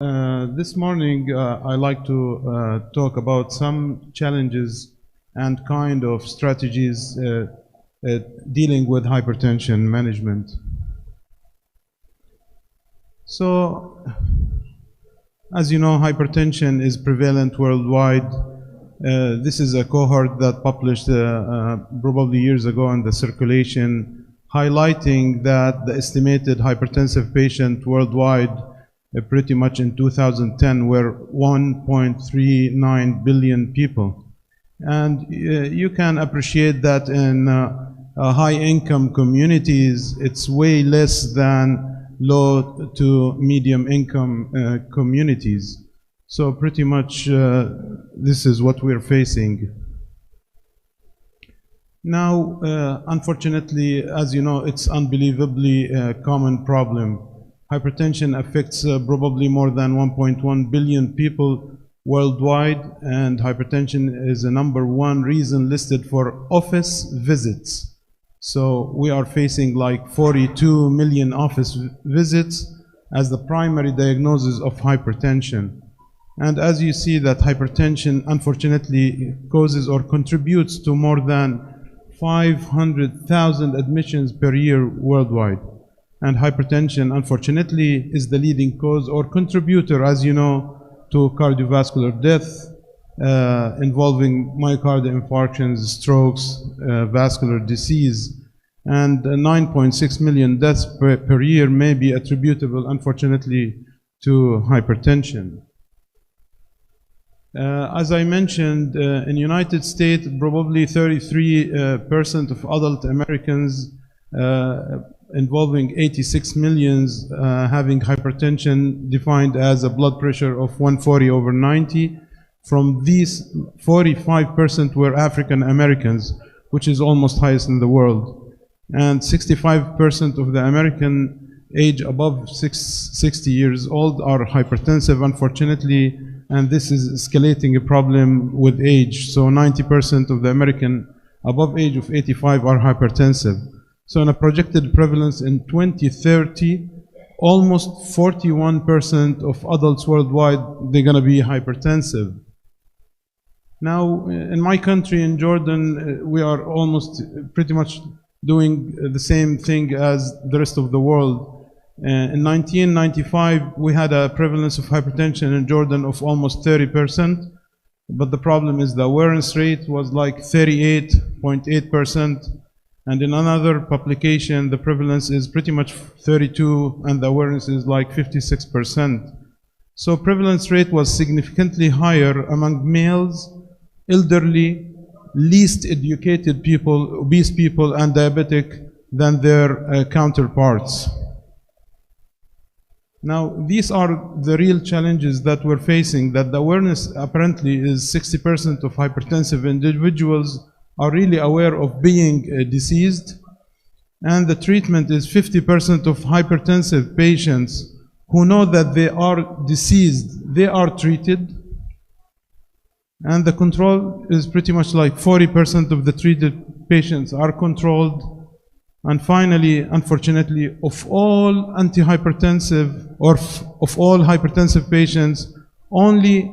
This morning, I like to talk about some challenges and kind of strategies dealing with hypertension management. So, as you know, hypertension is prevalent worldwide. This is a cohort that published probably years ago in the circulation, highlighting that the estimated hypertensive patient worldwide pretty much in 2010 were 1.39 billion people. And you can appreciate that in high-income communities, it's way less than low to medium income communities. So pretty much this is what we're facing. Now, unfortunately, as you know, it's unbelievably common problem. Hypertension affects probably more than 1.1 billion people worldwide, and hypertension is the #1 reason listed for office visits. So we are facing like 42 million office visits as the primary diagnosis of hypertension. And as you see that hypertension unfortunately causes or contributes to more than 500,000 admissions per year worldwide. And hypertension, unfortunately, is the leading cause or contributor, as you know, to cardiovascular death involving myocardial infarctions, strokes, vascular disease. And 9.6 million deaths per year may be attributable, unfortunately, to hypertension. As I mentioned, in the United States, probably 33% of adult Americans involving 86 millions having hypertension defined as a blood pressure of 140/90. From these, 45% were African Americans, which is almost highest in the world. And 65% of the American age above 60 years old are hypertensive, unfortunately, and this is escalating a problem with age. So 90% of the American above age of 85 are hypertensive. So in a projected prevalence in 2030, almost 41% of adults worldwide, they're going to be hypertensive. Now, in my country, in Jordan, we are almost pretty much doing the same thing as the rest of the world. In 1995, we had a prevalence of hypertension in Jordan of almost 30%, but the problem is the awareness rate was like 38.8%. And in another publication, the prevalence is pretty much 32, and the awareness is like 56%. So prevalence rate was significantly higher among males, elderly, least educated people, obese people, and diabetic than their counterparts. Now, these are the real challenges that we're facing, that the awareness apparently is 60% of hypertensive individuals are really aware of being diseased, and the treatment is 50% of hypertensive patients who know that they are diseased, they are treated, and the control is pretty much like 40% of the treated patients are controlled. And finally, unfortunately, of all antihypertensive or of all hypertensive patients, only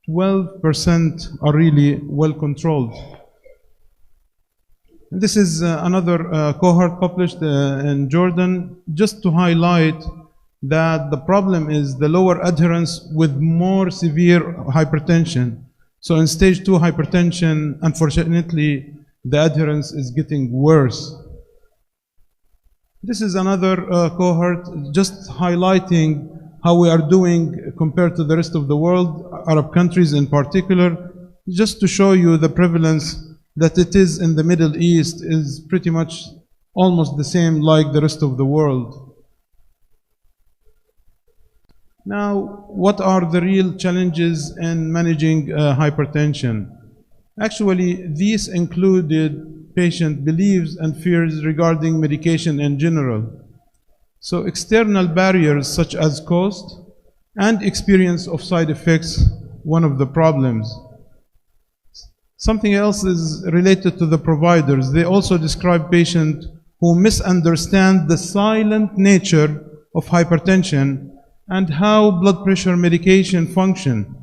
12% are really well controlled. This is another cohort published in Jordan, just to highlight that the problem is the lower adherence with more severe hypertension. So in stage 2 hypertension, unfortunately, the adherence is getting worse. This is another cohort just highlighting how we are doing compared to the rest of the world, Arab countries in particular, just to show you the prevalence that it is in the Middle East is pretty much almost the same like the rest of the world. Now, what are the real challenges in managing hypertension? Actually, these included patient beliefs and fears regarding medication in general. So external barriers such as cost and experience of side effects, one of the problems. Something else is related to the providers. They also describe patients who misunderstand the silent nature of hypertension and how blood pressure medication function,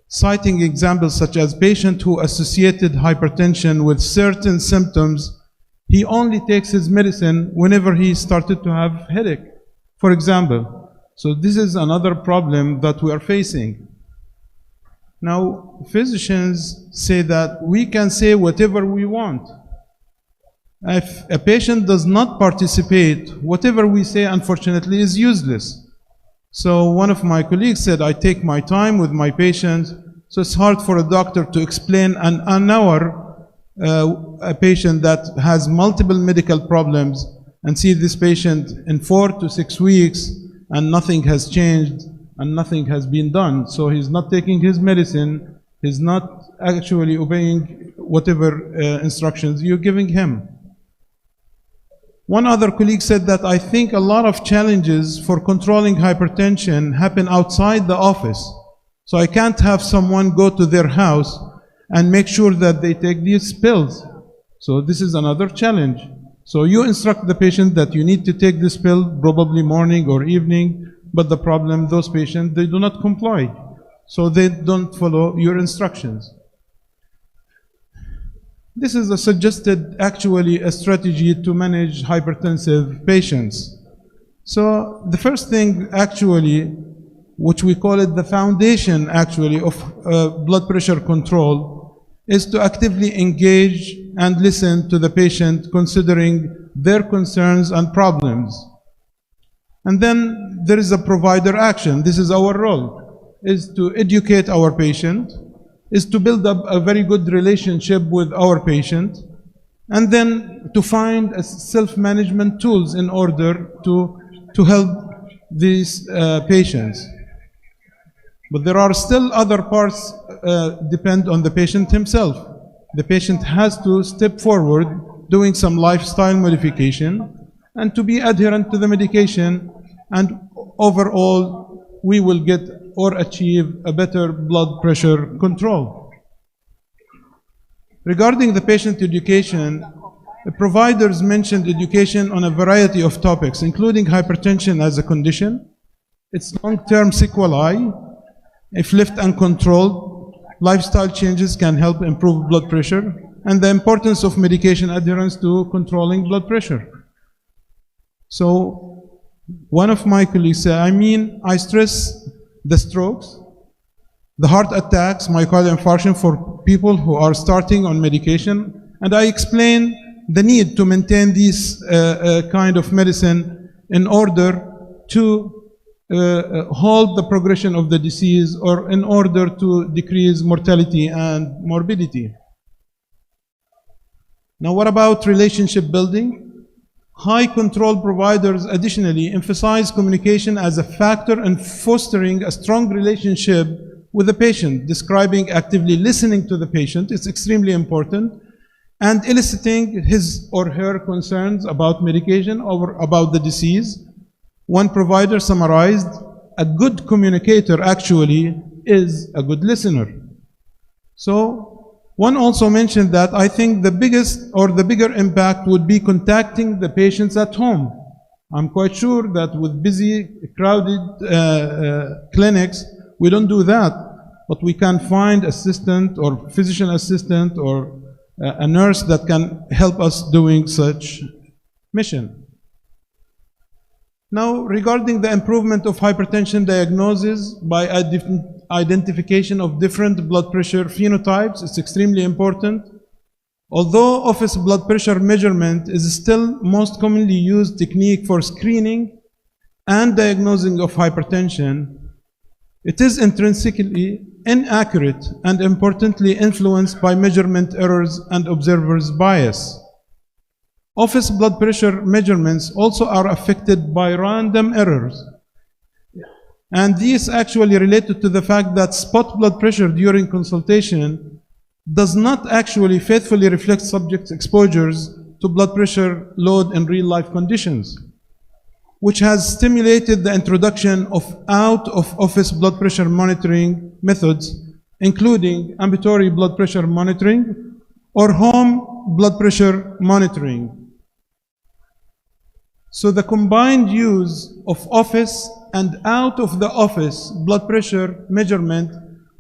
citing examples such as patient who associated hypertension with certain symptoms. He only takes his medicine whenever he started to have headache, for example. So this is another problem that we are facing. Now, physicians say that we can say whatever we want. If a patient does not participate, whatever we say, unfortunately, is useless. So one of my colleagues said, I take my time with my patients, so it's hard for a doctor to explain an hour a patient that has multiple medical problems and see this patient in 4 to 6 weeks and nothing has changed and nothing has been done. So he's not taking his medicine, he's not actually obeying whatever instructions you're giving him. One other colleague said that I think a lot of challenges for controlling hypertension happen outside the office. So I can't have someone go to their house and make sure that they take these pills. So this is another challenge. So you instruct the patient that you need to take this pill probably morning or evening, but the problem, those patients, they do not comply. So they don't follow your instructions. This is a suggested, actually, a strategy to manage hypertensive patients. So the first thing, actually, which we call it the foundation, actually, of blood pressure control, is to actively engage and listen to the patient, considering their concerns and problems. And then there is a provider action. This is our role, is to educate our patient, is to build up a very good relationship with our patient, and then to find self-management tools in order to help these patients. But there are still other parts depend on the patient himself. The patient has to step forward, doing some lifestyle modification, and to be adherent to the medication, and overall we will get or achieve a better blood pressure control. Regarding the patient education, the providers mentioned education on a variety of topics, including hypertension as a condition, its long-term sequelae. If left uncontrolled, lifestyle changes can help improve blood pressure, and the importance of medication adherence to controlling blood pressure. So one of my colleagues said, I stress the strokes, the heart attacks, myocardial infarction for people who are starting on medication, and I explain the need to maintain this kind of medicine in order to halt the progression of the disease, or in order to decrease mortality and morbidity. Now, what about relationship building? High control providers additionally emphasize communication as a factor in fostering a strong relationship with the patient, describing actively listening to the patient. It's extremely important, and eliciting his or her concerns about medication or about the disease. One provider summarized, a good communicator actually is a good listener. So one also mentioned that I think the biggest or the bigger impact would be contacting the patients at home. I'm quite sure that with busy, crowded clinics, we don't do that, but we can find assistant or physician assistant or a nurse that can help us doing such mission. Now, regarding the improvement of hypertension diagnosis by identification of different blood pressure phenotypes, it's extremely important. Although office blood pressure measurement is still most commonly used technique for screening and diagnosing of hypertension, it is intrinsically inaccurate and importantly influenced by measurement errors and observer's bias. Office blood pressure measurements also are affected by random errors. And these actually related to the fact that spot blood pressure during consultation does not actually faithfully reflect subjects' exposures to blood pressure load in real-life conditions, which has stimulated the introduction of out-of-office blood pressure monitoring methods, including ambulatory blood pressure monitoring or home blood pressure monitoring. So the combined use of office and out of the office blood pressure measurement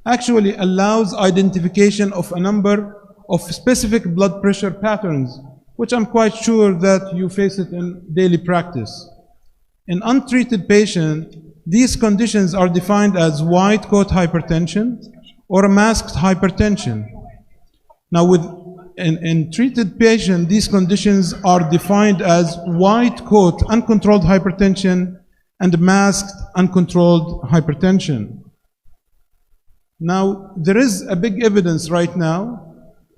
actually allows identification of a number of specific blood pressure patterns, which I'm quite sure that you face it in daily practice. In untreated patients, these conditions are defined as white coat hypertension or masked hypertension. Now, in treated patients, these conditions are defined as white coat uncontrolled hypertension and masked uncontrolled hypertension. Now, there is a big evidence right now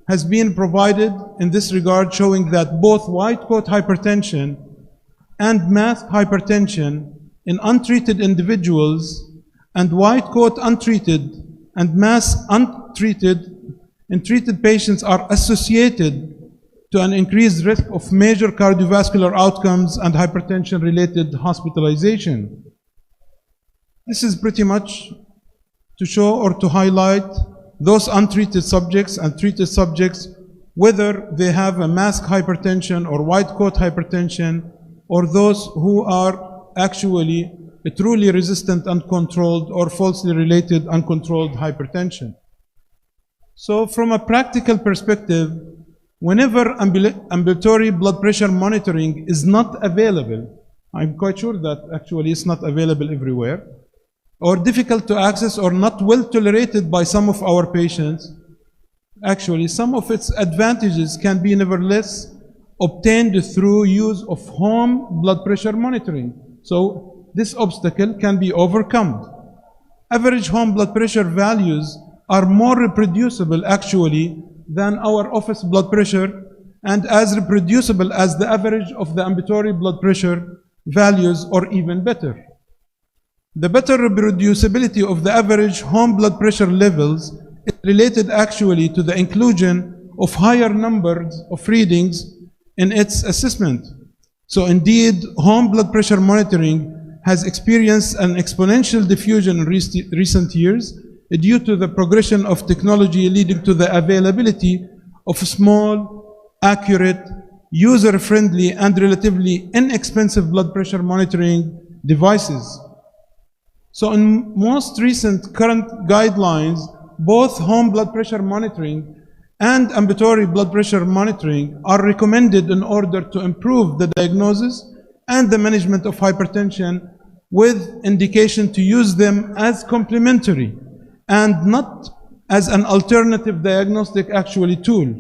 has been provided in this regard showing that both white coat hypertension and masked hypertension in untreated individuals and white coat untreated and masked untreated in treated patients are associated to an increased risk of major cardiovascular outcomes and hypertension-related hospitalization. This is pretty much to show or to highlight those untreated subjects and treated subjects, whether they have a masked hypertension or white coat hypertension, or those who are actually truly resistant uncontrolled or falsely related uncontrolled hypertension. So from a practical perspective, whenever ambulatory blood pressure monitoring is not available, I'm quite sure that actually it's not available everywhere, or difficult to access or not well tolerated by some of our patients, actually some of its advantages can be nevertheless obtained through use of home blood pressure monitoring. So this obstacle can be overcome. Average home blood pressure values are more reproducible actually than our office blood pressure and as reproducible as the average of the ambulatory blood pressure values or even better. The better reproducibility of the average home blood pressure levels is related actually to the inclusion of higher numbers of readings in its assessment. So indeed, home blood pressure monitoring has experienced an exponential diffusion in recent years due to the progression of technology leading to the availability of small, accurate, user-friendly, and relatively inexpensive blood pressure monitoring devices. So in most recent current guidelines, both home blood pressure monitoring and ambulatory blood pressure monitoring are recommended in order to improve the diagnosis and the management of hypertension, with indication to use them as complementary and not as an alternative diagnostic actually tool.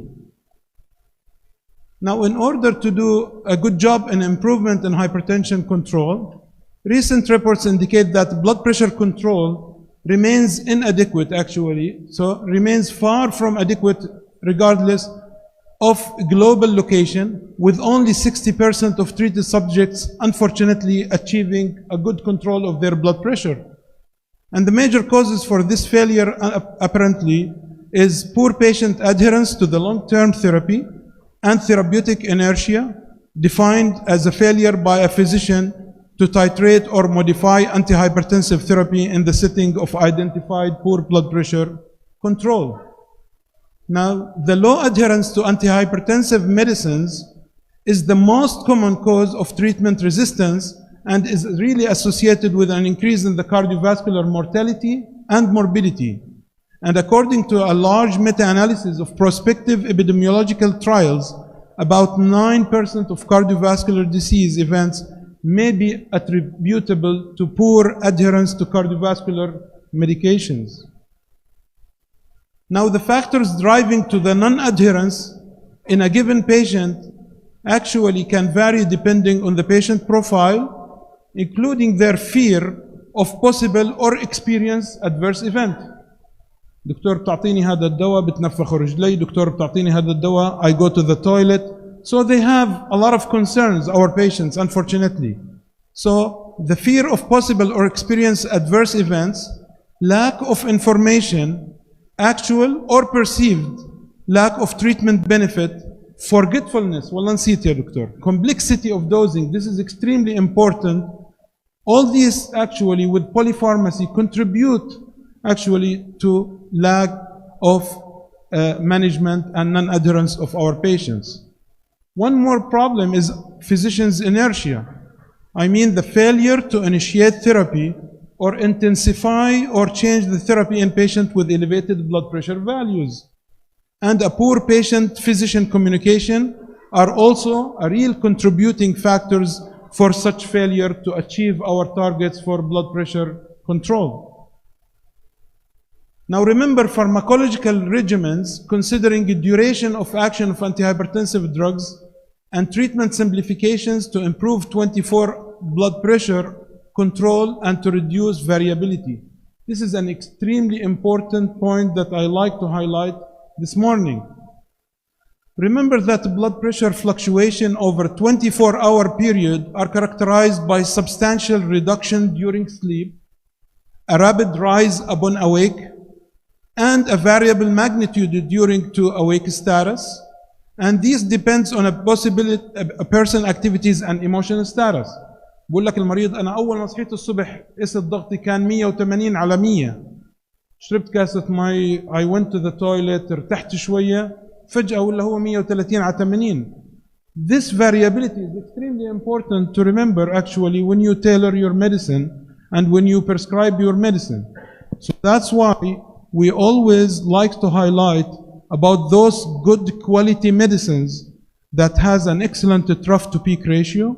Now, in order to do a good job in improvement in hypertension control, recent reports indicate that blood pressure control remains inadequate actually, so remains far from adequate regardless of global location, with only 60% of treated subjects unfortunately achieving a good control of their blood pressure. And the major causes for this failure apparently is poor patient adherence to the long-term therapy and therapeutic inertia, defined as a failure by a physician to titrate or modify antihypertensive therapy in the setting of identified poor blood pressure control. Now, the low adherence to antihypertensive medicines is the most common cause of treatment resistance and is really associated with an increase in the cardiovascular mortality and morbidity. And according to a large meta-analysis of prospective epidemiological trials, about 9% of cardiovascular disease events may be attributable to poor adherence to cardiovascular medications. Now, the factors driving to the non-adherence in a given patient actually can vary depending on the patient profile, including their fear of possible or experienced adverse event. دكتور بتعطيني هذا الدواء بتنفخ رجلي، دكتور بتعطيني هذا الدواء I go to the toilet. So they have a lot of concerns, our patients, unfortunately. So the fear of possible or experienced adverse events, lack of information, actual or perceived lack of treatment benefit, forgetfulness, والله نسيت يا دكتور, complexity of dosing, this is extremely important. All these actually with polypharmacy contribute actually to lack of management and non-adherence of our patients. One more problem is physicians' inertia. I mean the failure to initiate therapy or intensify or change the therapy in patients with elevated blood pressure values. And a poor patient-physician communication are also a real contributing factors for such failure to achieve our targets for blood pressure control. Now remember, pharmacological regimens considering the duration of action of antihypertensive drugs and treatment simplifications to improve 24 blood pressure control and to reduce variability. This is an extremely important point that I like to highlight this morning. Remember that blood pressure fluctuation over 24-hour period are characterized by substantial reduction during sleep, a rapid rise upon awake, and a variable magnitude during to awake status. And this depends on a person activities and emotional status. بقول لك المريض أنا أول ما صحيت الصبح قست ضغطي كان 180 على 100. شربت كاسة مي, I went to the toilet, ارتحت شوية, فجأة ولا هو 130 على 80. This variability is extremely important to remember actually when you tailor your medicine and when you prescribe your medicine. So that's why we always like to highlight about those good quality medicines that has an excellent trough to peak ratio,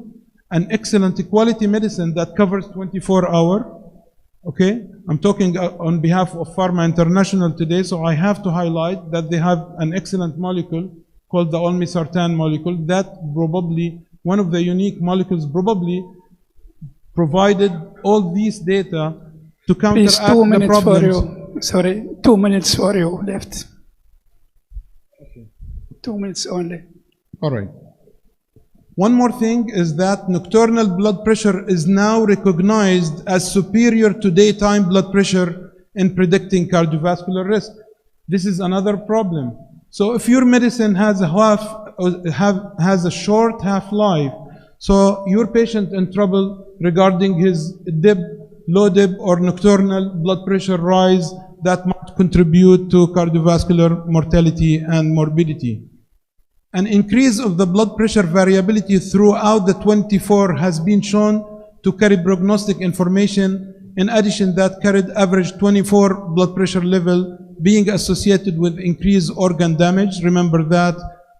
an excellent quality medicine that covers 24 hours. Okay, I'm talking on behalf of Pharma International today, so I have to highlight that they have an excellent molecule called the olmesartan molecule that probably, one of the unique molecules probably provided all these data to counteract the problems. Sorry, 2 minutes for you left. Okay. 2 minutes only. All right. One more thing is that nocturnal blood pressure is now recognized as superior to daytime blood pressure in predicting cardiovascular risk. This is another problem. So if your medicine has a short half-life, so your patient in trouble regarding his dip, low dip, or nocturnal blood pressure rise, that might contribute to cardiovascular mortality and morbidity. An increase of the blood pressure variability throughout the 24 has been shown to carry prognostic information. In addition, that carried average 24 blood pressure level being associated with increased organ damage. Remember that,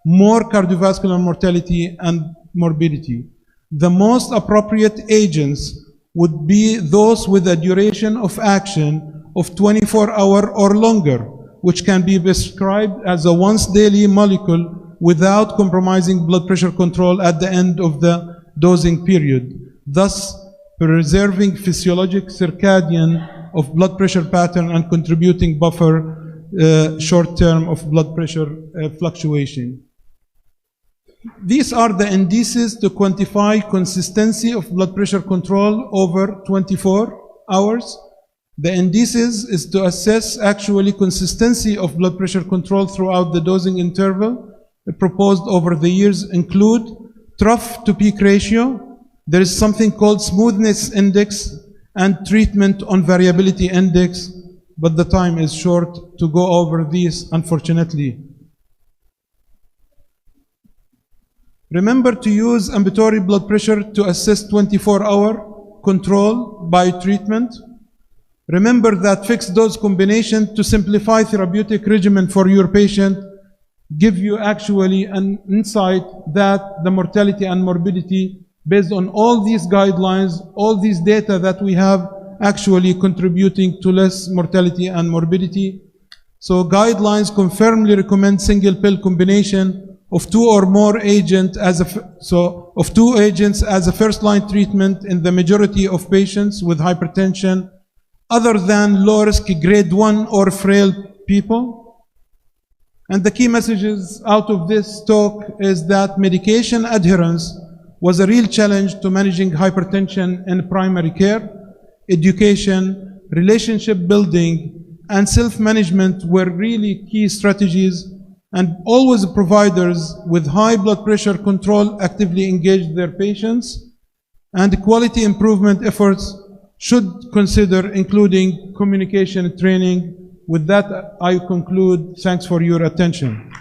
more cardiovascular mortality and morbidity. The most appropriate agents would be those with a duration of action of 24 hours or longer, which can be prescribed as a once daily molecule without compromising blood pressure control at the end of the dosing period, thus preserving physiologic circadian of blood pressure pattern and contributing buffer short term of blood pressure fluctuation. These are the indices to quantify consistency of blood pressure control over 24 hours. The indices is to assess actually consistency of blood pressure control throughout the dosing interval proposed over the years include trough to peak ratio. There is something called smoothness index and treatment on variability index, but the time is short to go over these, unfortunately. Remember to use ambulatory blood pressure to assess 24-hour control by treatment. Remember that fixed dose combination to simplify therapeutic regimen for your patient give you actually an insight that the mortality and morbidity based on all these guidelines, all these data that we have actually contributing to less mortality and morbidity. So guidelines confirmly recommend single pill combination of two or more agents as a first line treatment in the majority of patients with hypertension other than low risk grade 1 or frail people. And the key messages out of this talk is that medication adherence was a real challenge to managing hypertension in primary care. Education, relationship building, and self-management were really key strategies, and always providers with high blood pressure control actively engage their patients, and quality improvement efforts should consider including communication training. With that, I conclude. Thanks for your attention.